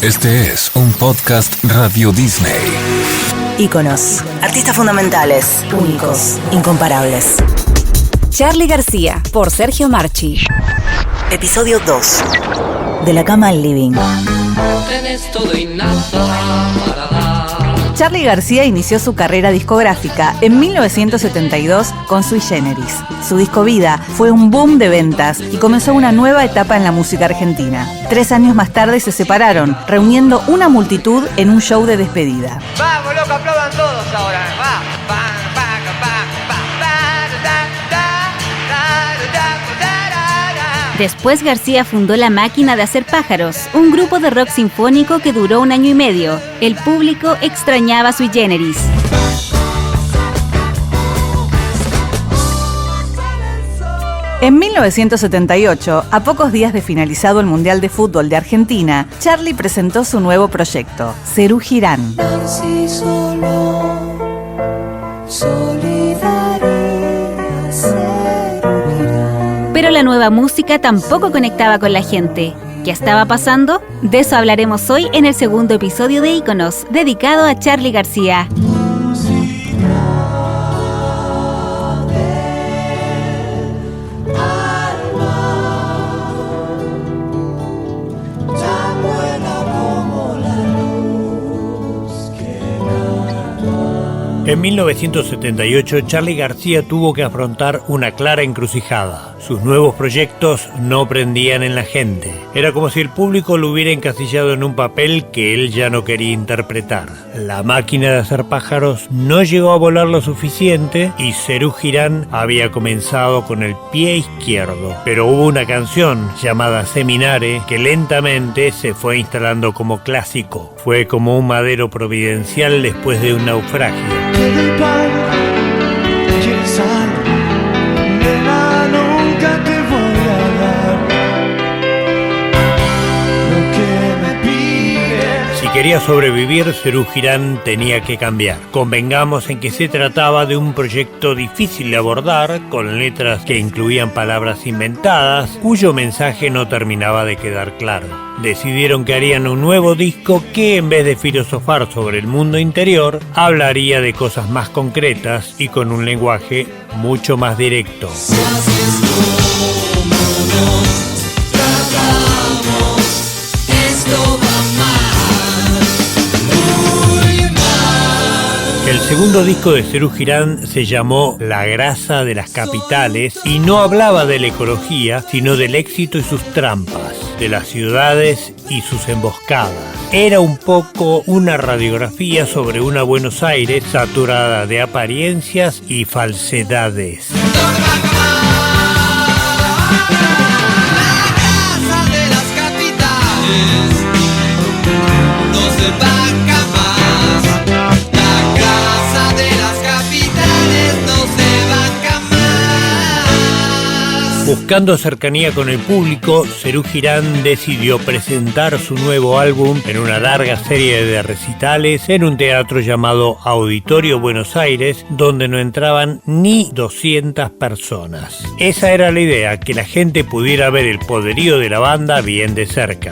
Este es un podcast Radio Disney. Íconos, artistas fundamentales, únicos, incomparables. Charly García, por Sergio Marchi. Episodio 2. De la cama al living. Tenés todo y nada para dar. Charly García inició su carrera discográfica en 1972 con Sui Generis. Su disco Vida fue un boom de ventas y comenzó una nueva etapa en la música argentina. 3 años más tarde se separaron, reuniendo una multitud en un show de despedida. Vamos, loco, aplaudan todos ahora. Va. Después García fundó La Máquina de Hacer Pájaros, un grupo de rock sinfónico que duró 1 año y medio. El público extrañaba Sui Generis. En 1978, a pocos días de finalizado el Mundial de Fútbol de Argentina, Charly presentó su nuevo proyecto, Serú Girán. Pero la nueva música tampoco conectaba con la gente. ¿Qué estaba pasando? De eso hablaremos hoy en el segundo episodio de Íconos, dedicado a Charly García. En 1978, Charly García tuvo que afrontar una clara encrucijada. Sus nuevos proyectos no prendían en la gente. Era como si el público lo hubiera encasillado en un papel que él ya no quería interpretar. La Máquina de Hacer Pájaros no llegó a volar lo suficiente y Serú Girán había comenzado con el pie izquierdo. Pero hubo una canción llamada Seminare que lentamente se fue instalando como clásico. Fue como un madero providencial después de un naufragio. Del pan, ¿quieres sal? Nena, nunca te voy a dar lo que me pides. Si quería sobrevivir, Serú Girán tenía que cambiar. Convengamos en que se trataba de un proyecto difícil de abordar, con letras que incluían palabras inventadas, cuyo mensaje no terminaba de quedar claro. Decidieron que harían un nuevo disco que, en vez de filosofar sobre el mundo interior, hablaría de cosas más concretas y con un lenguaje mucho más directo. El segundo disco de Serú Girán se llamó La grasa de las capitales y no hablaba de la ecología, sino del éxito y sus trampas, de las ciudades y sus emboscadas. Era un poco una radiografía sobre una Buenos Aires saturada de apariencias y falsedades. Buscando cercanía con el público, Serú Girán decidió presentar su nuevo álbum en una larga serie de recitales en un teatro llamado Auditorio Buenos Aires, donde no entraban ni 200 personas. Esa era la idea, que la gente pudiera ver el poderío de la banda bien de cerca.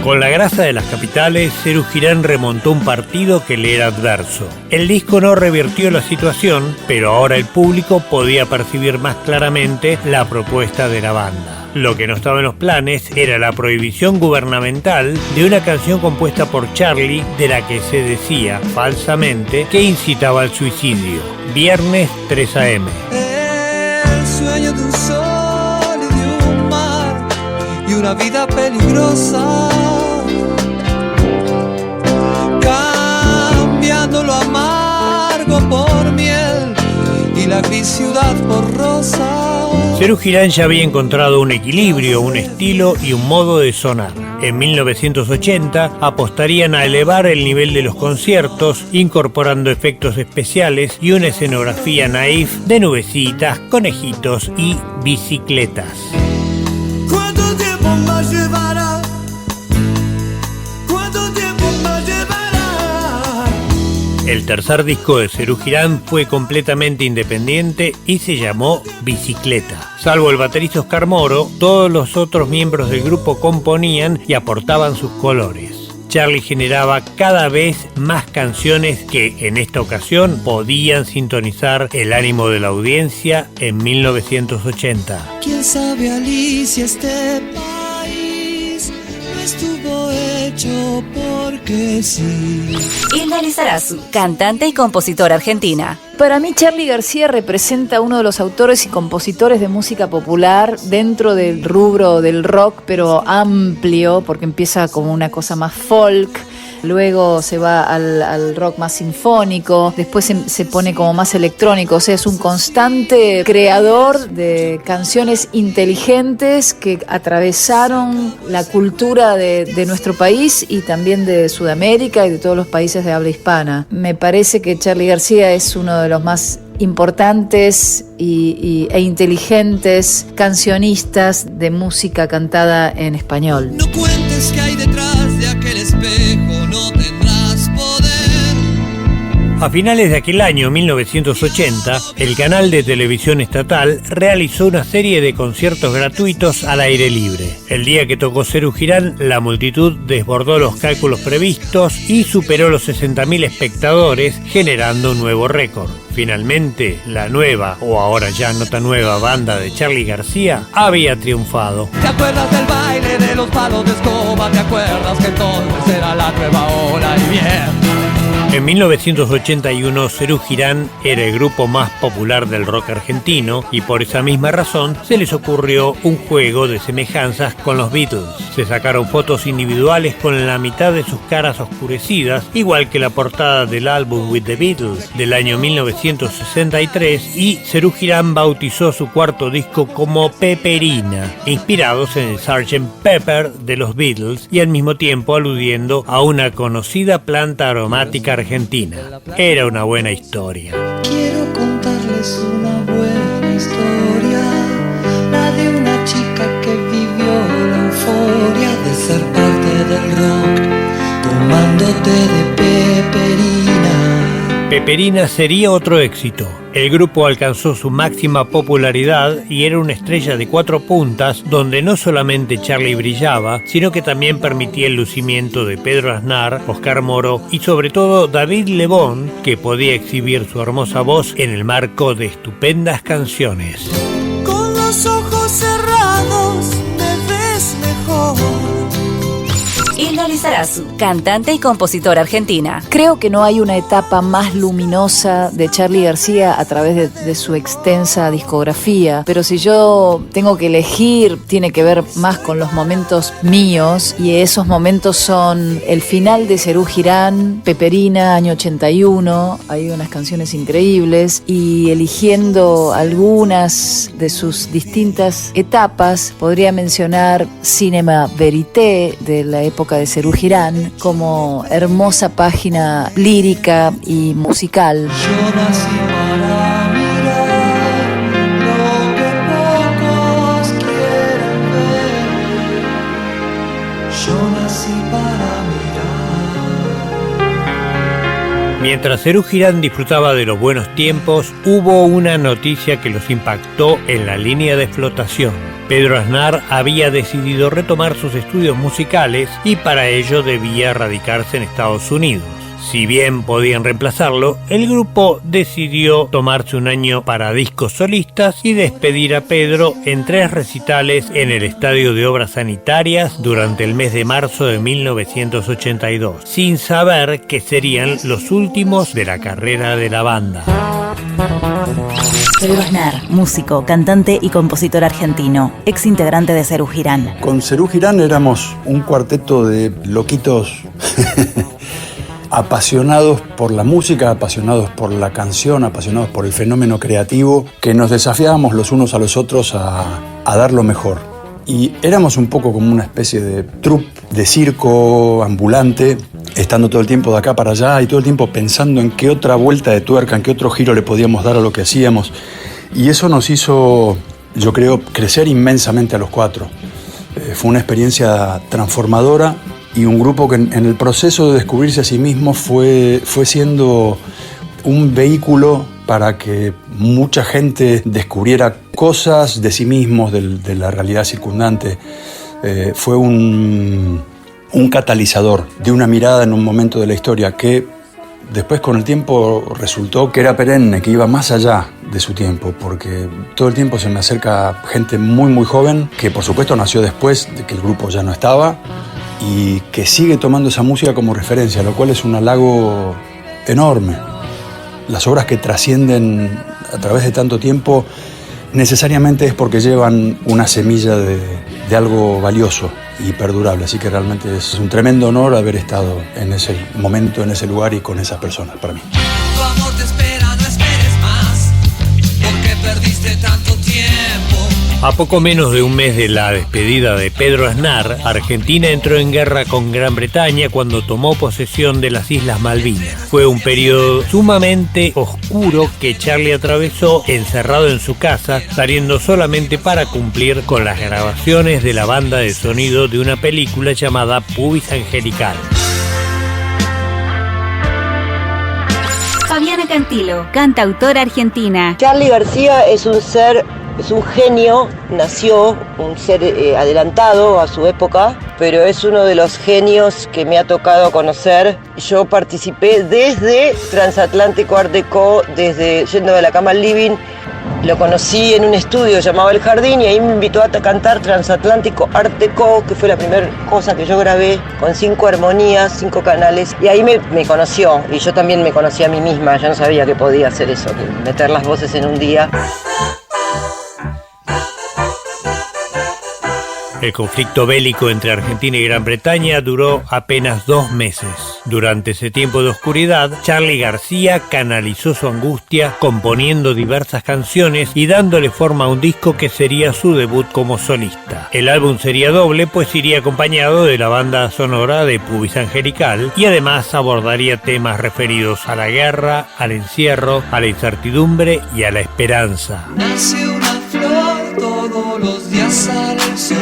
Con La grasa de las capitales, Serú Girán remontó un partido que le era adverso. El disco no revirtió la situación, pero ahora el público podía percibir más claramente la propuesta de la banda. Lo que no estaba en los planes era la prohibición gubernamental de una canción compuesta por Charly, de la que se decía, falsamente, que incitaba al suicidio. Viernes 3 a.m. El sueño de un sol y de un mar y una vida peligrosa, cambiando lo amargo por miel y la gris ciudad por rosa. Serú Girán ya había encontrado un equilibrio, un estilo y un modo de sonar. En 1980 apostarían a elevar el nivel de los conciertos, incorporando efectos especiales y una escenografía naif de nubecitas, conejitos y bicicletas. ¿Cuánto tiempo más llevará? ¿Cuánto tiempo más llevará? El tercer disco de Serú Girán fue completamente independiente y se llamó Bicicleta. Salvo el baterista Oscar Moro, todos los otros miembros del grupo componían y aportaban sus colores. Charly generaba cada vez más canciones que en esta ocasión podían sintonizar el ánimo de la audiencia en 1980. ¿Quién sabe, Alicia, este país no estuvo hecho porque sí? Hilda Lizarazu, cantante y compositora argentina. Para mí, Charly García representa uno de los autores y compositores de música popular dentro del rubro del rock, pero amplio, porque empieza como una cosa más folk, luego se va al rock más sinfónico, después se pone como más electrónico. O sea, es un constante creador de canciones inteligentes que atravesaron la cultura de nuestro país y también de Sudamérica y de todos los países de habla hispana. Me parece que Charly García es uno de los más importantes e inteligentes cancionistas de música cantada en español. No cuentes que hay detrás de aquel espejo, no tendrás poder. A finales de aquel año, 1980, el canal de televisión estatal realizó una serie de conciertos gratuitos al aire libre. El día que tocó Serú Girán, la multitud desbordó los cálculos previstos y superó los 60.000 espectadores, generando un nuevo récord. Finalmente, la nueva, o ahora ya no tan nueva, banda de Charly García había triunfado. ¿Te acuerdas del baile de los palos de escoba? ¿Te acuerdas que entonces era la nueva ola y bien? En 1981, Serú Girán era el grupo más popular del rock argentino y por esa misma razón se les ocurrió un juego de semejanzas con los Beatles. Se sacaron fotos individuales con la mitad de sus caras oscurecidas, igual que la portada del álbum With the Beatles del año 1963, y Serú Girán bautizó su cuarto disco como Peperina, inspirados en el Sgt. Pepper de los Beatles y al mismo tiempo aludiendo a una conocida planta aromática argentina. Era una buena historia. Quiero contarles una buena historia, la de una chica que vivió la euforia de ser parte del rock, tomando té de peperina. Peperina sería otro éxito. El grupo alcanzó su máxima popularidad y era una estrella de 4 puntas donde no solamente Charly brillaba, sino que también permitía el lucimiento de Pedro Aznar, Oscar Moro y sobre todo David Lebón, que podía exhibir su hermosa voz en el marco de estupendas canciones. Con los ojos cerrados me ves mejor. Hilda Lizarazu, cantante y compositora argentina. Creo que no hay una etapa más luminosa de Charly García a través de su extensa discografía, pero si yo tengo que elegir, tiene que ver más con los momentos míos, y esos momentos son el final de Serú Girán, Peperina, año 81, hay unas canciones increíbles, y eligiendo algunas de sus distintas etapas, podría mencionar Cinema Verité, de la época de Serú Girán, como hermosa página lírica y musical. Yo nací para mirar lo que pocos quieren ver. Yo nací para mirar. Mientras Serú Girán disfrutaba de los buenos tiempos, hubo una noticia que los impactó en la línea de flotación. Pedro Aznar había decidido retomar sus estudios musicales y para ello debía radicarse en Estados Unidos. Si bien podían reemplazarlo, el grupo decidió tomarse un año para discos solistas y despedir a Pedro en 3 recitales en el Estadio de Obras Sanitarias durante el mes de marzo de 1982, sin saber que serían los últimos de la carrera de la banda. Pedro Aznar, músico, cantante y compositor argentino, ex integrante de Serú Girán. Con Serú Girán éramos un cuarteto de loquitos apasionados por la música, apasionados por la canción, apasionados por el fenómeno creativo, que nos desafiábamos los unos a los otros a dar lo mejor. Y éramos un poco como una especie de troupe de circo ambulante, estando todo el tiempo de acá para allá y todo el tiempo pensando en qué otra vuelta de tuerca, en qué otro giro le podíamos dar a lo que hacíamos. Y eso nos hizo, yo creo, crecer inmensamente a los 4. Fue una experiencia transformadora y un grupo que en el proceso de descubrirse a sí mismo fue siendo un vehículo para que mucha gente descubriera cosas de sí mismos, de la realidad circundante. Fue un catalizador de una mirada en un momento de la historia que después con el tiempo resultó que era perenne, que iba más allá de su tiempo, porque todo el tiempo se me acerca gente muy muy joven, que por supuesto nació después de que el grupo ya no estaba y que sigue tomando esa música como referencia, lo cual es un halago enorme. Las obras que trascienden a través de tanto tiempo necesariamente es porque llevan una semilla de algo valioso y perdurable, así que realmente es un tremendo honor haber estado en ese momento, en ese lugar y con esas personas para mí. Tu amor te espera, no esperes más, porque perdiste tanto tiempo. A poco menos de un mes de la despedida de Pedro Aznar, Argentina entró en guerra con Gran Bretaña cuando tomó posesión de las Islas Malvinas. Fue un periodo sumamente oscuro que Charlie atravesó encerrado en su casa, saliendo solamente para cumplir con las grabaciones de la banda de sonido de una película llamada Pubis Angelical. Fabiana Cantilo, cantautora argentina. Charly García es un genio, nació un ser adelantado a su época, pero es uno de los genios que me ha tocado conocer. Yo participé desde Transatlántico Art Deco, desde Yendo de la Cama al Living. Lo conocí en un estudio llamado El Jardín y ahí me invitó a cantar Transatlántico Art Deco, que fue la primera cosa que yo grabé con 5 armonías, 5 canales. Y ahí me conoció y yo también me conocí a mí misma. Yo no sabía que podía hacer eso, meter las voces en un día. El conflicto bélico entre Argentina y Gran Bretaña duró apenas 2 meses. Durante ese tiempo de oscuridad, Charly García canalizó su angustia componiendo diversas canciones y dándole forma a un disco que sería su debut como solista. El álbum sería doble, pues iría acompañado de la banda sonora de Pubis Angelical y además abordaría temas referidos a la guerra, al encierro, a la incertidumbre y a la esperanza. Nace una flor, todos los días sale el sol.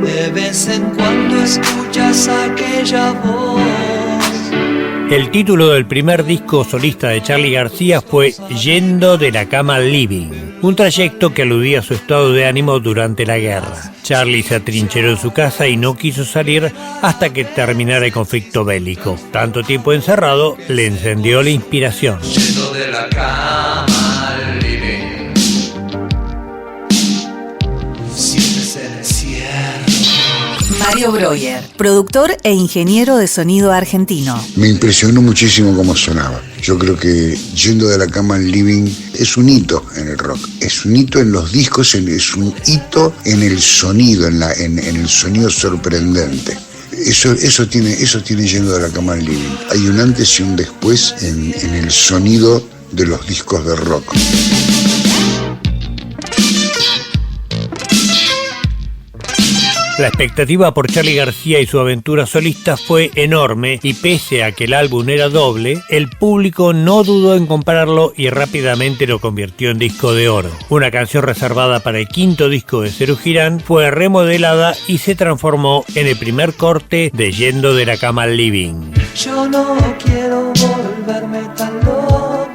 De vez en cuando escuchas aquella voz. El título del primer disco solista de Charly García fue Yendo de la Cama al Living, un trayecto que aludía a su estado de ánimo durante la guerra. Charly se atrincheró en su casa y no quiso salir hasta que terminara el conflicto bélico. Tanto tiempo encerrado le encendió la inspiración. Yendo de la cama al living, sientes el encierro. Mario Breuer, productor e ingeniero de sonido argentino. Me impresionó muchísimo cómo sonaba. Yo creo que Yendo de la Cama al Living es un hito en el rock, es un hito en los discos, es un hito en el sonido, en el sonido sorprendente. Eso tiene Yendo de la Cama al Living. Hay un antes y un después en el sonido de los discos de rock. La expectativa por Charly García y su aventura solista fue enorme y pese a que el álbum era doble, el público no dudó en comprarlo y rápidamente lo convirtió en disco de oro. Una canción reservada para el 5º disco de Serú Girán fue remodelada y se transformó en el primer corte de Yendo de la Cama al Living. Yo no quiero volverme tan loco,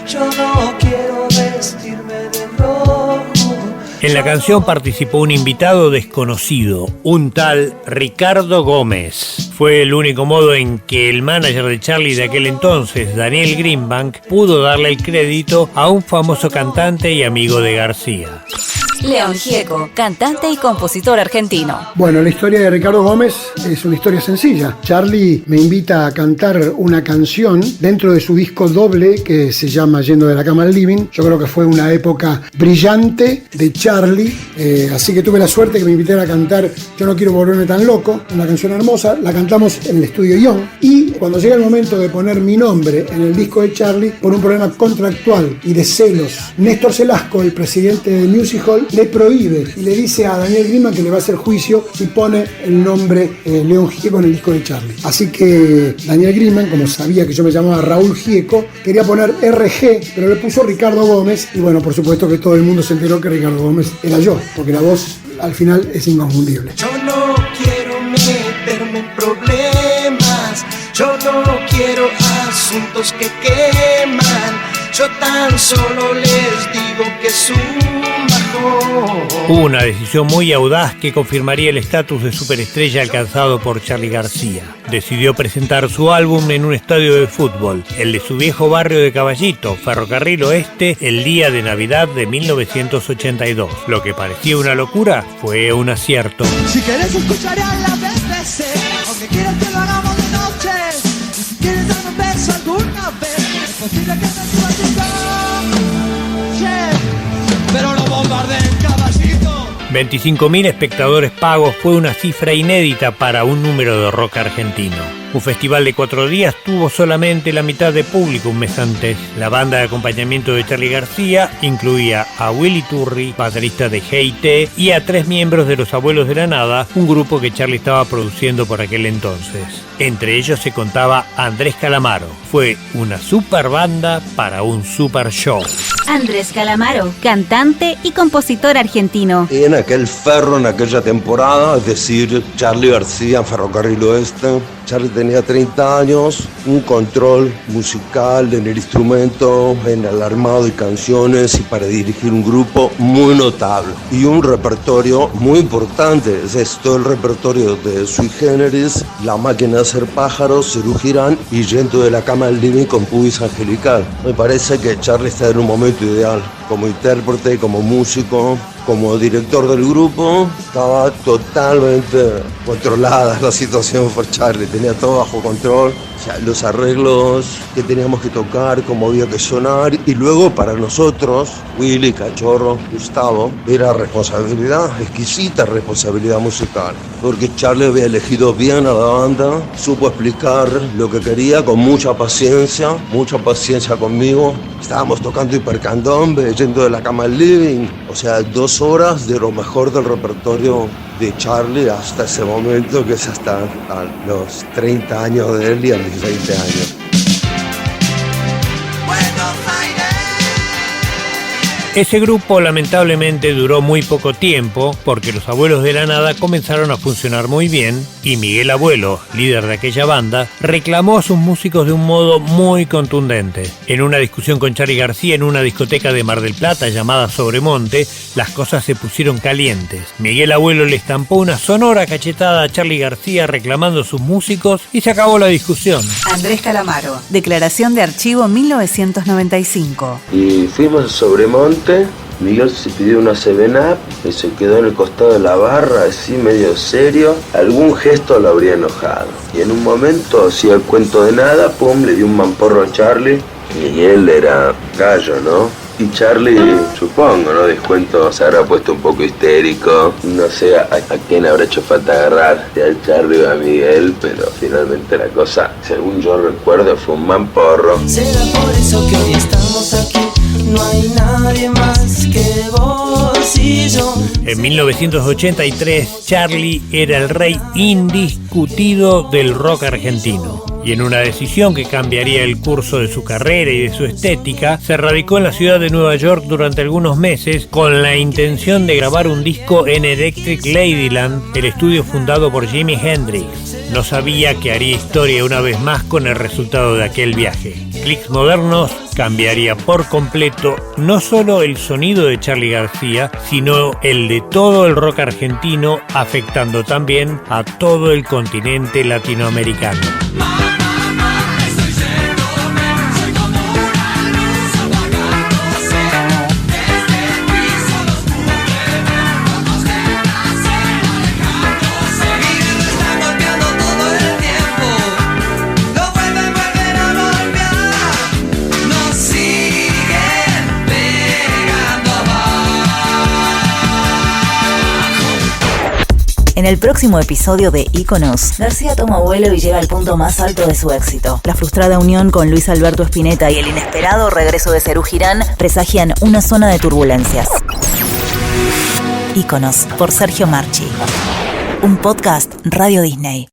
yo no quiero vestirme de rojo. En la canción participó un invitado desconocido, un tal Ricardo Gómez. Fue el único modo en que el manager de Charly de aquel entonces, Daniel Greenbank, pudo darle el crédito a un famoso cantante y amigo de García. León Gieco, cantante y compositor argentino. Bueno, la historia de Ricardo Gómez es una historia sencilla. Charly me invita a cantar una canción dentro de su disco doble que se llama Yendo de la Cama al Living. Yo creo que fue una época brillante de Charly, así que tuve la suerte que me invitaron a cantar Yo no quiero volverme tan loco, una canción hermosa. La cantamos en el estudio Young y cuando llega el momento de poner mi nombre en el disco de Charly, por un problema contractual y de celos, Néstor Celasco, el presidente de Music Hall, le prohíbe y le dice a Daniel Greenbank que le va a hacer juicio si pone el nombre León Gieco en el disco de Charly. Así que Daniel Greenbank, como sabía que yo me llamaba Raúl Gieco, quería poner RG, pero le puso Ricardo Gómez y bueno, por supuesto que todo el mundo se enteró que Ricardo Gómez era yo, porque la voz al final es inconfundible. Yo no quiero meterme en problemas, yo no quiero asumir asuntos que queman. Yo tan solo les digo que es un bajón. Hubo una decisión muy audaz que confirmaría el estatus de superestrella alcanzado por Charly García. Decidió presentar su álbum en un estadio de fútbol, el de su viejo barrio de Caballito, Ferrocarril Oeste, el día de Navidad de 1982. Lo que parecía una locura fue un acierto. Si querés escuchar a la BBC, aunque quieras que lo hagamos de noche, si quieres darme un beso alguna vez, es posible que me suba tu coche, pero no bombardeen Caballito. 25.000 espectadores pagos fue una cifra inédita para un número de rock argentino. Un festival de 4 días tuvo solamente la mitad de público un mes antes. La banda de acompañamiento de Charly García incluía a Willy Turri, baterista de G&T, y a 3 miembros de Los Abuelos de la Nada, un grupo que Charly estaba produciendo por aquel entonces. Entre ellos se contaba Andrés Calamaro. Fue una super banda para un super show. Andrés Calamaro, cantante y compositor argentino. Y en aquel ferro, en aquella temporada, es decir, Charly García, Ferrocarril Oeste. Charly tenía 30 años, un control musical en el instrumento, en el armado y canciones y para dirigir un grupo muy notable. Y un repertorio muy importante, es todo el repertorio de Sui Generis, La Máquina de Hacer Pájaros, Cerú Girán y Yendo de la Cama al Living con Pubis Angelical. Me parece que Charly está en un momento ideal, como intérprete, como músico, como director del grupo. Estaba totalmente controlada la situación por Charly, tenía todo bajo control, o sea, los arreglos que teníamos que tocar, cómo había que sonar, y luego para nosotros, Willy, Cachorro, Gustavo, era responsabilidad, exquisita responsabilidad musical, porque Charly había elegido bien a la banda, supo explicar lo que quería con mucha paciencia conmigo. Estábamos tocando Hipercandombe, Yendo de la Cama al Living, o sea, 2 horas de lo mejor del repertorio de Charly hasta ese momento, que es hasta los 30 años de él y a mis 20 años. Ese grupo lamentablemente duró muy poco tiempo porque Los Abuelos de la Nada comenzaron a funcionar muy bien y Miguel Abuelo, líder de aquella banda, reclamó a sus músicos de un modo muy contundente. En una discusión con Charly García en una discoteca de Mar del Plata llamada Sobremonte, las cosas se pusieron calientes. Miguel Abuelo le estampó una sonora cachetada a Charly García reclamando a sus músicos y se acabó la discusión. Andrés Calamaro, declaración de archivo 1995. Y fuimos a Sobremonte. Miguel se pidió una 7-Up y se quedó en el costado de la barra, así medio serio. Algún gesto lo habría enojado. Y en un momento, hacía el cuento de nada, pum, le dio un mamporro a Charly. Miguel era gallo, ¿no? Y Charly, supongo, ¿no? Descuento, se habrá puesto un poco histérico. No sé a quién habrá hecho falta agarrar, si a Charly o a Miguel, pero finalmente la cosa, según yo recuerdo, fue un mamporro. Será por eso que hoy estamos aquí. No hay nadie más que vos y yo. En 1983, Charly era el rey indiscutido del rock argentino. Y en una decisión que cambiaría el curso de su carrera y de su estética, se radicó en la ciudad de Nueva York durante algunos meses con la intención de grabar un disco en Electric Ladyland, el estudio fundado por Jimi Hendrix. No sabía que haría historia una vez más con el resultado de aquel viaje. Clicks Modernos cambiaría por completo no solo el sonido de Charly García, sino el de todo el rock argentino, afectando también a todo el continente latinoamericano. En el próximo episodio de Íconos, García toma vuelo y llega al punto más alto de su éxito. La frustrada unión con Luis Alberto Spinetta y el inesperado regreso de Cerú Girán presagian una zona de turbulencias. Íconos, por Sergio Marchi. Un podcast Radio Disney.